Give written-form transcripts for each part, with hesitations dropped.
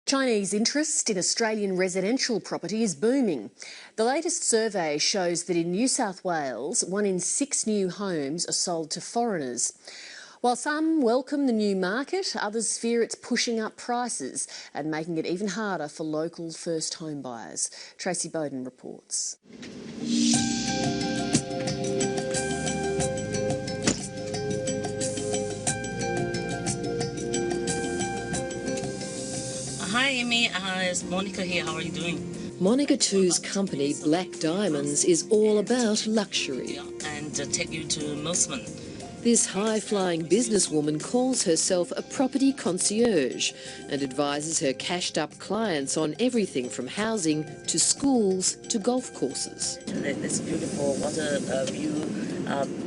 Chinese interest in Australian residential property is booming. The latest survey shows that in New South Wales, 1 in 6 new homes are sold to foreigners. While some welcome the new market, others fear it's pushing up prices and making it even harder for local first home buyers. Tracy Bowden reports. Hi Amy, it's Monica here. How are you doing? Monica Tu's company, Black Diamonds, is all about luxury. And take you to Mosman. This high-flying businesswoman calls herself a property concierge and advises her cashed-up clients on everything from housing to schools to golf courses. This beautiful water view,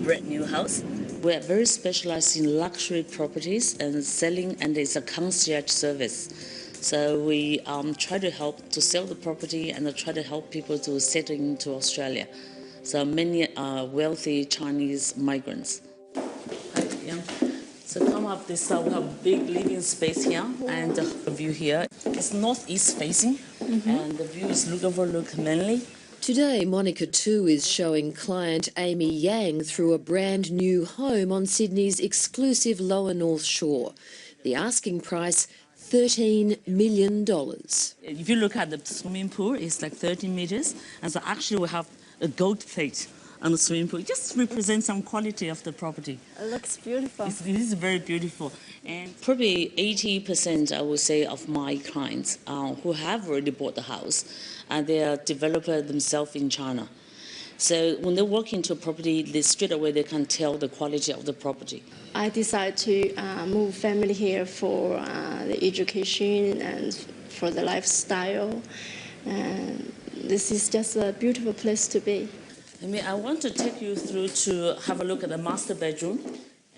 brand new house. We're very specialized in luxury properties and selling, and it's a concierge service. So we try to help to sell the property and try to help people to settle into Australia. So many are wealthy Chinese migrants. So come up this, we have big living space here and the view here. It's northeast facing and the view is look Manly. Today, Monica Tu is showing client Amy Yang through a brand new home on Sydney's exclusive Lower North Shore. The asking price, $13 million. If you look at the swimming pool, it's like 30 meters. And so actually we have a gold plate on the swimming pool. It just represents some quality of the property. It looks beautiful. It is very beautiful. And probably 80%, I would say, of my clients who have already bought the house, and they are developers themselves in China. So when they walk into a property, straight away they can tell the quality of the property. I decided to move family here for the education and for the lifestyle. And this is just a beautiful place to be. I want to take you through to have a look at the master bedroom.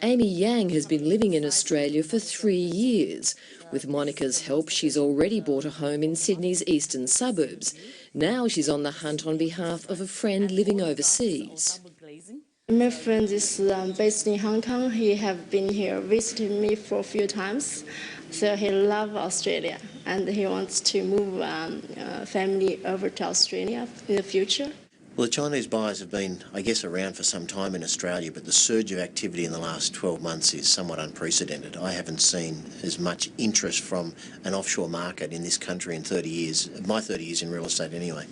Amy Yang has been living in Australia for 3 years. With Monica's help, she's already bought a home in Sydney's eastern suburbs. Now she's on the hunt on behalf of a friend living overseas. My friend is based in Hong Kong. He have been here visiting me for a few times. So he loves Australia and he wants to move family over to Australia in the future. Well, the Chinese buyers have been, I guess, around for some time in Australia, but the surge of activity in the last 12 months is somewhat unprecedented. I haven't seen as much interest from an offshore market in this country in 30 years, my 30 years in real estate anyway.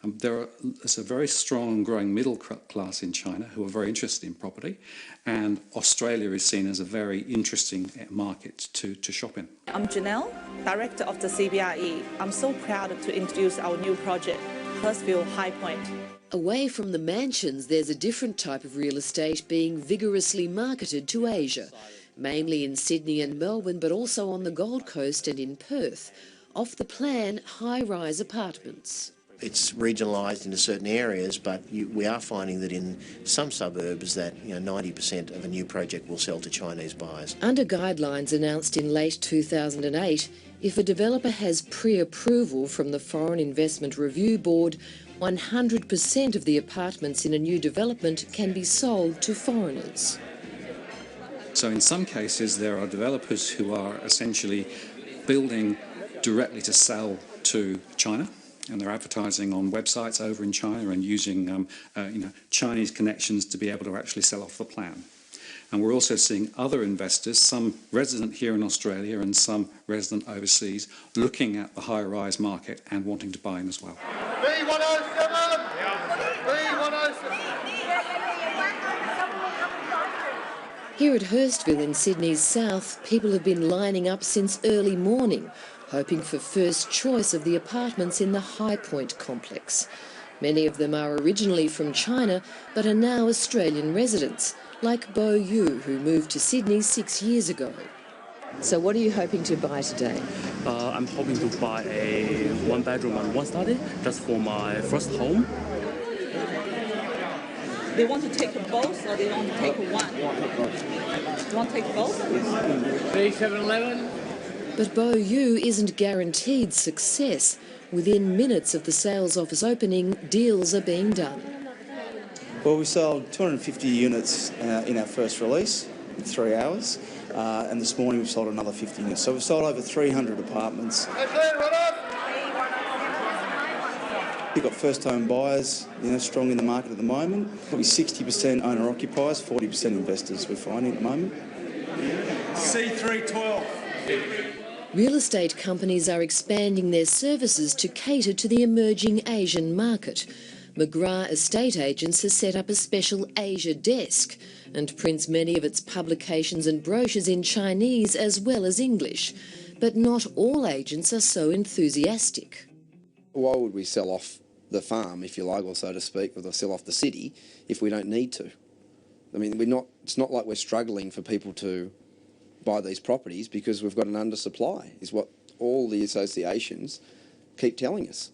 There's a very strong and growing middle class in China who are very interested in property, and Australia is seen as a very interesting market to shop in. I'm Janelle, Director of the CBRE. I'm so proud to introduce our new project, Hurstville High Point. Away from the mansions, there's a different type of real estate being vigorously marketed to Asia, mainly in Sydney and Melbourne, but also on the Gold Coast and in Perth. Off the plan, high-rise apartments. It's regionalised into certain areas, but we are finding that in some suburbs that 90% of a new project will sell to Chinese buyers. Under guidelines announced in late 2008, if a developer has pre-approval from the Foreign Investment Review Board, 100% of the apartments in a new development can be sold to foreigners. So in some cases there are developers who are essentially building directly to sell to China, and they're advertising on websites over in China and using Chinese connections to be able to actually sell off the plan. And we're also seeing other investors, some resident here in Australia and some resident overseas, looking at the high-rise market and wanting to buy in as well. B107! B107! Here at Hurstville in Sydney's south, people have been lining up since early morning, hoping for first choice of the apartments in the High Point complex. Many of them are originally from China, but are now Australian residents, like Bo Yu, who moved to Sydney 6 years ago. So what are you hoping to buy today? I'm hoping to buy a 1-bedroom and 1-study, just for my first home. They want to take both or they want to take one? You want to take both? 3711. But Bo Yu isn't guaranteed success. Within minutes of the sales office opening, deals are being done. Well, we sold 250 units in our first release, 3 hours, and this morning we've sold another 50 units. So we've sold over 300 apartments. You've got first-home buyers, strong in the market at the moment. Probably 60% owner-occupiers, 40% investors we're finding at the moment. C312. Real estate companies are expanding their services to cater to the emerging Asian market. McGrath Estate Agents has set up a special Asia desk and prints many of its publications and brochures in Chinese as well as English. But not all agents are so enthusiastic. Why would we sell off the farm, if you like, or so to speak, or sell off the city if we don't need to? I mean, it's not like we're struggling for people to buy these properties because we've got an undersupply, is what all the associations keep telling us.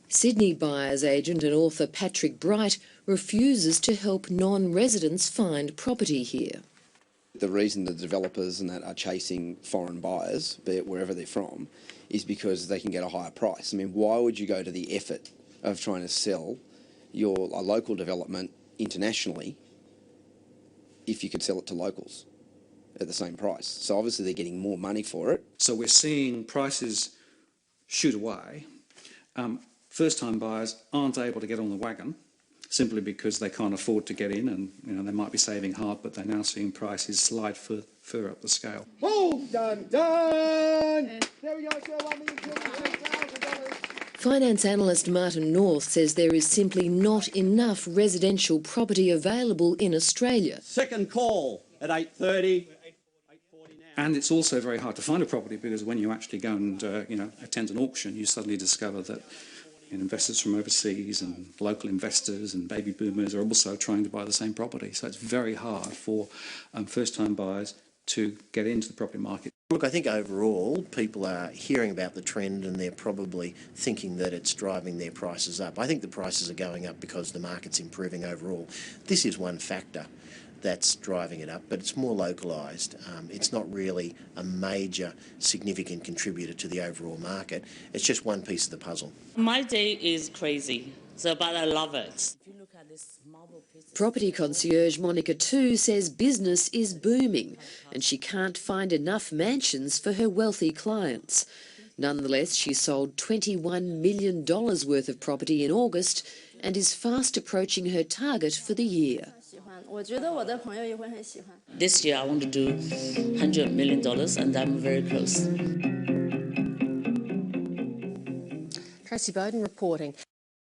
Sydney buyer's agent and author Patrick Bright refuses to help non-residents find property here. The reason the developers and that are chasing foreign buyers, be it wherever they're from, is because they can get a higher price. I mean, why would you go to the effort of trying to sell a local development internationally if you could sell it to locals at the same price? So obviously they're getting more money for it. So we're seeing prices shoot away. First-time buyers aren't able to get on the wagon simply because they can't afford to get in, and they might be saving hard, but they're now seeing prices slide further up the scale. Oh, done. There we go, sir. $1,200,000. Finance analyst Martin North says there is simply not enough residential property available in Australia. Second call at 8:30. And it's also very hard to find a property because when you actually go and attend an auction, you suddenly discover that investors from overseas and local investors and baby boomers are also trying to buy the same property. So it's very hard for first-time buyers to get into the property market. Look, I think overall people are hearing about the trend and they're probably thinking that it's driving their prices up. I think the prices are going up because the market's improving overall. This is one factor that's driving it up, but it's more localised. It's not really a major significant contributor to the overall market. It's just one piece of the puzzle. My day is crazy, but I love it. If you look at this marble piece... Property concierge Monica Tu says business is booming and she can't find enough mansions for her wealthy clients. Nonetheless, she sold $21 million worth of property in August and is fast approaching her target for the year. This year I want to do $100 million and I'm very close. Tracy Bowden reporting.